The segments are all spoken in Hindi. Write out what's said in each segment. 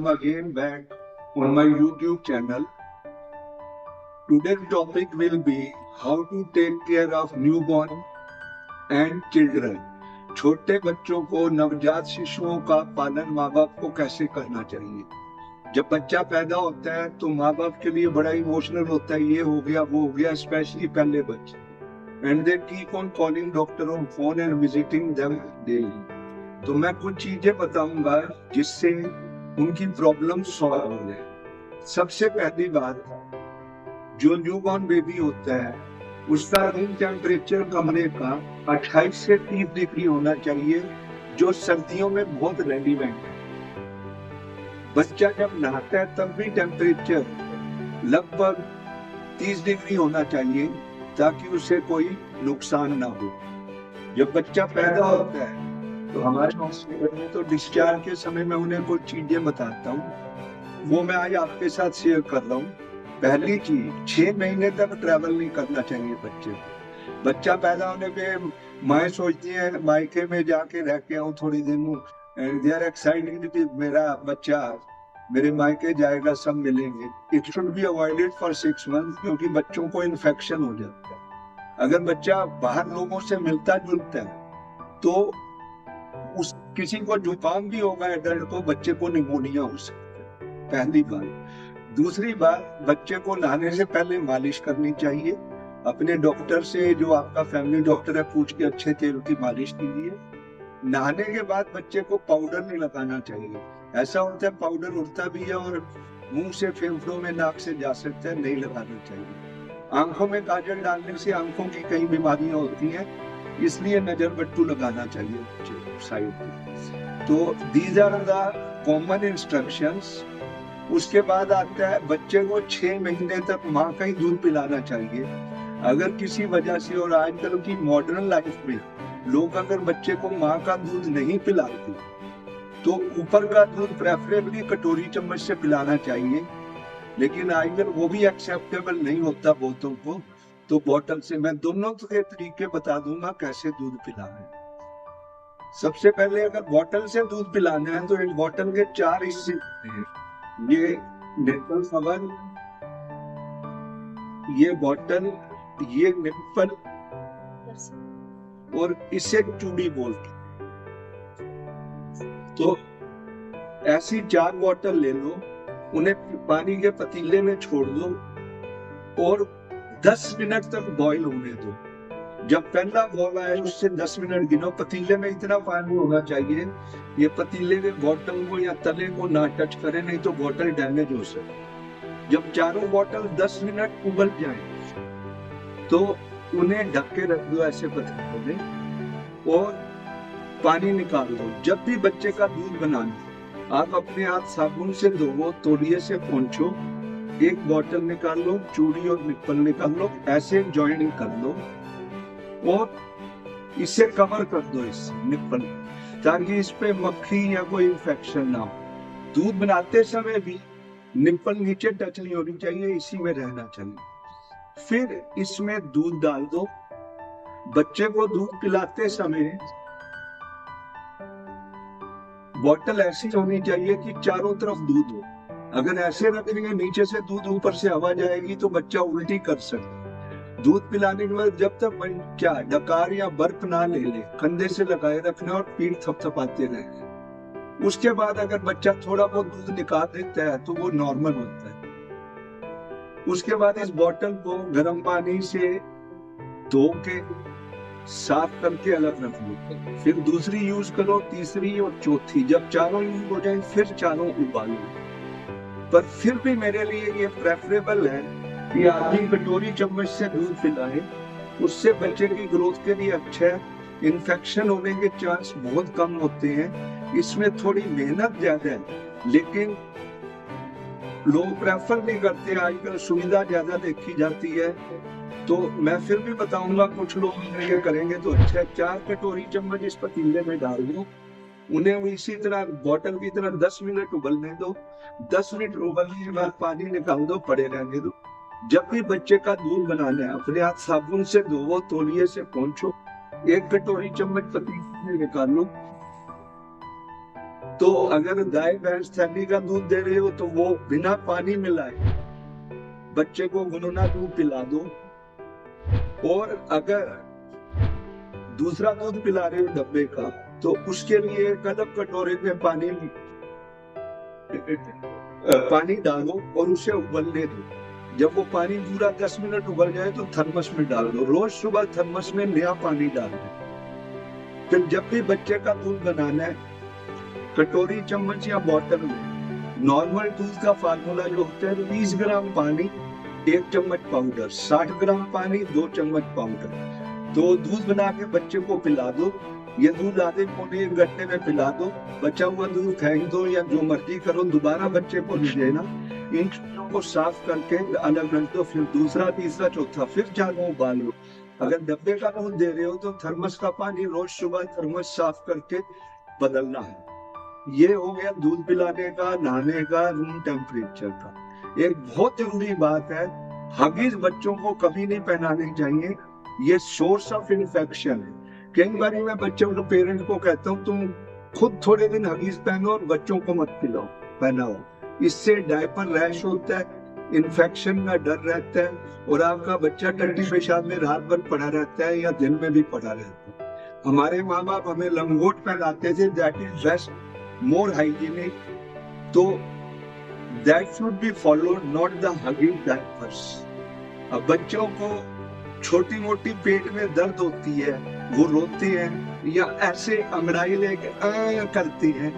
I'm again back on my YouTube channel. Today's topic will be how to take care of newborn and children. छोटे बच्चों को, नवजात शिशुओं का पालन माँ बाप को कैसे करना चाहिए। जब बच्चा पैदा होता है तो माँ बाप के लिए बड़ा इमोशनल होता है, ये हो गया वो हो गया, स्पेशली पहले बच्चे, and they keep on calling doctor on phone and visiting them daily. तो मैं कुछ चीजें बताऊंगा जिससे उनकी प्रॉब्लम सॉल्व हो जाए। सबसे पहली बात, जो न्यूबॉर्न बेबी होता है उसका रूम टेम्परेचर कमरे का 28 से 30 डिग्री होना चाहिए, जो सर्दियों में बहुत रेलिवेंट है। बच्चा जब नहाता है तब भी टेम्परेचर लगभग 30 डिग्री होना चाहिए ताकि उसे कोई नुकसान ना हो। जब बच्चा पैदा होता है तो हमारे हॉस्पिटल में तो डिस्चार्ज के समय में उन्हें कुछ चीजें बताता हूँ, वो मैं आज आपके साथ शेयर कर रहा हूँ। पहली चीज, 6 महीने तक ट्रैवल नहीं करना चाहिए बच्चे को। बच्चा पैदा होने पे माँ सोचती है मायके में जाके रह के आऊँ थोड़ी दिन, एंड दे आर एक्साइटेड कि मेरा बच्चा मेरे मायके जाएगा, सब मिलेंगे। It should be avoided for 6 month, क्योंकि बच्चों को इन्फेक्शन हो जाता है। अगर बच्चा बाहर लोगों से मिलता जुलता है तो उस किसी को जुकाम भी होगा, एडल्ट को, बच्चे को निमोनिया हो सकता है। पहली बात। दूसरी बात, बच्चे को नहाने से पहले मालिश करनी चाहिए। अपने डॉक्टर से, जो आपका फैमिली डॉक्टर है, पूछ के अच्छे तेल की मालिश कीजिए। नहाने के बाद बच्चे को पाउडर नहीं लगाना चाहिए। ऐसा होता है पाउडर उड़ता भी है और मुंह से, फेफड़ों में, नाक से जा सकता है, नहीं लगाना चाहिए। आंखों में काजल डालने से आंखों की कई बीमारियां होती हैं, इसलिए नजर बट्टू लगाना चाहिए बच्चे को साइड पे। तो these are the common instructions. उसके बाद आता है, बच्चे को 6 महीने तक माँ का ही दूध पिलाना चाहिए। अगर किसी वजह से, और आजकल की मॉडर्न लाइफ में लोग अगर बच्चे को माँ का दूध नहीं पिलाते तो ऊपर का दूध प्रेफरेबली कटोरी चम्मच से पिलाना चाहिए, लेकिन आजकल वो भी एक्सेप्टेबल नहीं होता बहुतों को, तो बोतल से। मैं दोनों के तरीके बता दूंगा कैसे दूध पिलाना है। सबसे पहले, अगर बोतल से दूध पिलाना है तो एक बोतल के 4 हिस्से हैं। ये निप्पल कवर, ये बोतल, ये निप्पल, और इसे चूड़ी बोलते। तो ऐसी 4 बोतल ले लो, उन्हें पानी के पतीले में छोड़ दो और 10 मिनट तक बॉईल होने दो। जब पहला बॉल आए उससे 10 मिनट गिनो। पतीले में इतना पानी होना चाहिए, ये पतीले के बोतल को या तले को ना टच करे, नहीं तो बोतल डैमेज हो सकती। जब चारों बोतल 10 मिनट उबल जाए तो उन्हें ढक के रख दो ऐसे पतीले में और पानी निकाल दो। जब भी बच्चे का दूध बनाना, आप अपने हाथ साबुन से धोवो, तौलिए से पोंछो, एक बोतल निकाल लो, चूड़ी और निप्पल निकाल लो, ऐसे ज्वाइनिंग कर लो और इसे कवर कर दो इस निप्पल, ताकि इस पे मक्खी या कोई इंफेक्शन ना हो। दूध बनाते समय भी निप्पल नीचे टच नहीं होनी चाहिए, इसी में रहना चाहिए। फिर इसमें दूध डाल दो। बच्चे को दूध पिलाते समय बोतल ऐसी होनी चाहिए कि चारों तरफ दूध हो। अगर ऐसे रखेंगे नीचे से दूध, ऊपर से हवा जाएगी तो बच्चा उल्टी कर सकता है। दूध पिलाने के बाद जब तक बच्चा डकार या बर्फ ना ले ले, कंधे से लगाए रखना और पीठ थपथपाते रहना। उसके बाद अगर बच्चा थोड़ा बहुत दूध निकाल देता है तो वो नॉर्मल होता है। उसके बाद इस बोतल को गर्म पानी से धो के साफ करके अलग रख लो। फिर दूसरी यूज करो, तीसरी और चौथी। जब चारों यूज हो जाए फिर चारों उबालो। पर फिर भी मेरे लिए ये प्रेफरेबल है कि आधी कटोरी चम्मच से दूध पिलाएं, उससे बच्चे की ग्रोथ के लिए अच्छा है। इन्फेक्शन होने के चांस बहुत कम होते हैं। इसमें थोड़ी मेहनत ज्यादा है, लेकिन लोग प्रेफर नहीं करते। आजकल सुविधा ज्यादा देखी जाती है, तो मैं फिर भी बताऊंगा, कुछ लोग ये करेंगे तो अच्छा। 4 कटोरी चम्मच इस पतीले में डाल दो, उन्हें इसी तरह बोतल की तरह 10 मिनट उबलने दो। 10 मिनट उबलने के बाद पानी निकाल दो, पड़े रहने दो। जब भी बच्चे का दूध बनाना है, अपने हाथ साबुन से धोवो, तौलिए से पोंछो, 1 कटोरी चम्मच पतीले में निकाल लो। तो अगर गाय भैंस थैली का दूध दे रहे हो तो वो बिना पानी मिलाए बच्चे को गुनगुना दूध पिला दो। और अगर दूसरा दूध पिला रहे हो डब्बे का तो उसके लिए एक अलग कटोरे में पानी डालो और उसे उबलने दो। जब वो पानी पूरा 10 मिनट उबल जाए तो थर्मस में डाल दो। रोज सुबह थर्मस में नया पानी डालना। फिर जब भी बच्चे का दूध बनाना है, कटोरी, चम्मच या बोतल में नॉर्मल दूध का फार्मूला जो होता है 20 ग्राम पानी 1 चम्मच पाउडर, 60 ग्राम पानी 2 चम्मच पाउडर। तो दूध बना के बच्चे को पिला दो। ये दूध आधे पौने 1 घंटे में पिला दो। बचा हुआ दूध फेंक दो या जो मर्जी करो, दोबारा बच्चे को नहीं देना। इन चीजों को साफ करके अलग रख दो। फिर दूसरा, तीसरा, चौथा फिर जागो उबाल लो। अगर डब्बे का दूध दे रहे हो तो थर्मस का पानी रोज सुबह थर्मस साफ करके बदलना है। ये हो गया दूध पिलाने का, नहाने का, रूम टेम्परेचर का। एक बहुत जरूरी बात है, हगीज बच्चों को कभी नहीं पहनानी चाहिए। ये सोर्स ऑफ इन्फेक्शन है। कई बार मैं बच्चों को, पेरेंट को कहता हूँ तुम खुद थोड़े दिन हगीज पहनो और बच्चों को मत पिलाओ, पहनाओ। इससे डायपर रैश होता है, इन्फेक्शन का डर रहता है और आपका बच्चा टट्टी पेशाब में रात भर पड़ा रहता है या दिन में भी पड़ा रहता है। हमारे माँ बाप हमें लंगोट पहनाते थे, that is best, more hygienic. तो that should be followed, not the हगिंग डायपर्स। अब बच्चों को छोटी मोटी पेट में दर्द होती है, वो रोते हैं या ऐसे अंगड़ाई लेके करती हैं,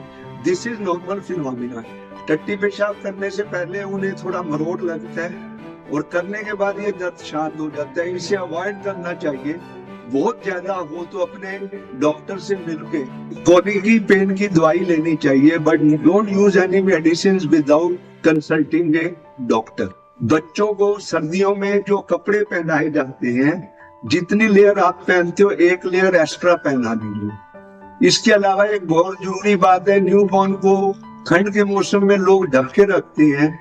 दिस इज नॉर्मल फिनोमिना। टट्टी पेशाब करने से पहले उन्हें थोड़ा मरोड़ लगता है और करने के बाद ये दर्द शांत हो जाता है। इसे अवॉइड करना चाहिए। बहुत ज्यादा हो तो अपने डॉक्टर से मिलके क्रोनिक पेन की दवाई लेनी चाहिए, but don't use any medicine without consulting A doctor. बच्चों को सर्दियों में जो कपड़े पहनाए जाते हैं, जितनी लेयर आप पहनते हो 1 लेयर एक्स्ट्रा पहना दीजिए। इसके अलावा एक बहुत जरूरी बात है, न्यूबॉर्न को ठंड के मौसम में लोग ढक के रखते हैं,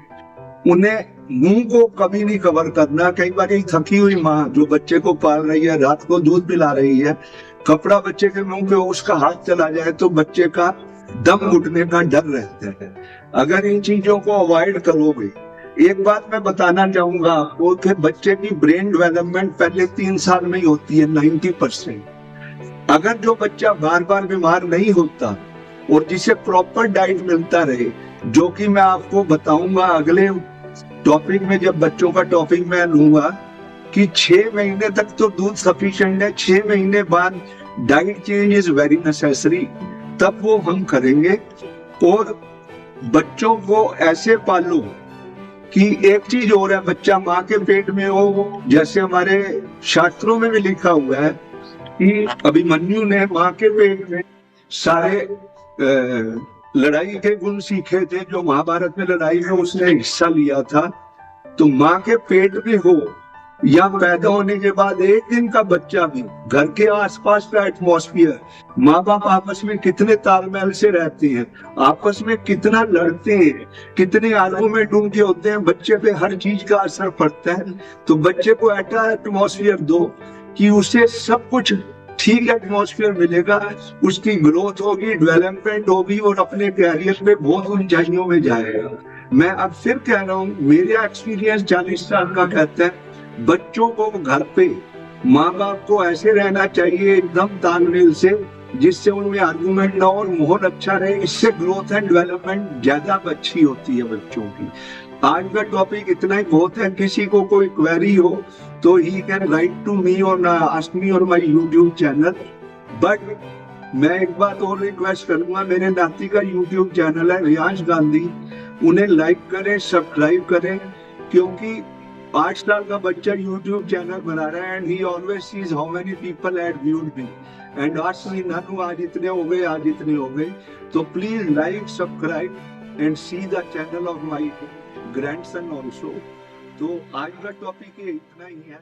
उन्हें मुंह को कभी नहीं कवर करना। कई बार एक थकी हुई माँ जो बच्चे को पाल रही है, रात को दूध पिला रही है, कपड़ा बच्चे के मुंह पे उसका हाथ चला जाए तो बच्चे का दम घुटने का डर रहता है। अगर इन चीजों को अवॉइड करोगे, एक बात मैं बताना चाहूंगा आपको कि बच्चे की ब्रेन डेवलपमेंट पहले 3 साल में ही होती है 90%। अगर जो बच्चा बार बार बीमार नहीं होता और जिसे प्रॉपर डाइट मिलता रहे, जो कि मैं आपको बताऊंगा अगले टॉपिक में, जब बच्चों का टॉपिक मैं लूंगा कि 6 महीने तक तो दूध सफिशिएंट है, 6 महीने बाद diet change is very necessary, तब वो हम करेंगे। और बच्चों को ऐसे पालो कि एक चीज और है, बच्चा माँ के पेट में हो, जैसे हमारे शास्त्रों में भी लिखा हुआ है कि अभिमन्यु ने माँ के पेट में सारे लड़ाई के गुण सीखे थे। जो महाभारत में लड़ाई में उसने हिस्सा लिया था। तो माँ के पेट में हो या पैदा होने के बाद एक दिन का बच्चा भी, घर के आसपास का एटमॉस्फेयर, माँ बाप आपस में कितने तालमेल से रहते हैं, आपस में कितना लड़ते हैं, कितने आर्गुमेंट उनके होते हैं, बच्चे पे हर चीज का असर पड़ता है। तो बच्चे को ऐसा एटमॉस्फेयर दो कि उसे सब कुछ ठीक एटमॉस्फेयर मिलेगा, उसकी ग्रोथ होगी, डेवलपमेंट होगी और अपने कैरियर में बहुत ऊंचाइयों में जाएगा। मैं अब फिर कह रहा हूँ, मेरा एक्सपीरियंस 40 साल का कहता है, बच्चों को घर पे माँ बाप को ऐसे रहना चाहिए एकदम तालमेल से, जिससे उनमें आर्गुमेंट ना हो और माहौल अच्छा रहे। इससे ग्रोथ एंड डेवलपमेंट ज्यादा अच्छी होती है बच्चों की। आज का टॉपिक इतना ही बहुत है। किसी को कोई क्वेरी हो तो he can write to me और आस्क मी और माय यूट्यूब चैनल। बट मैं एक बात और रिक्वेस्ट करूंगा, मेरे नाती का यूट्यूब चैनल है रियांश गांधी, उन्हें लाइक करें, सब्सक्राइब करें, क्योंकि 8 साल का बच्चा यूट्यूब चैनल बना रहा है and he always sees how many people had viewed me and आज नानू आज इतने हो गए, आज इतने हो गए। तो please like, subscribe and see the channel of my grandson also. तो आज का टॉपिक ये इतना ही है।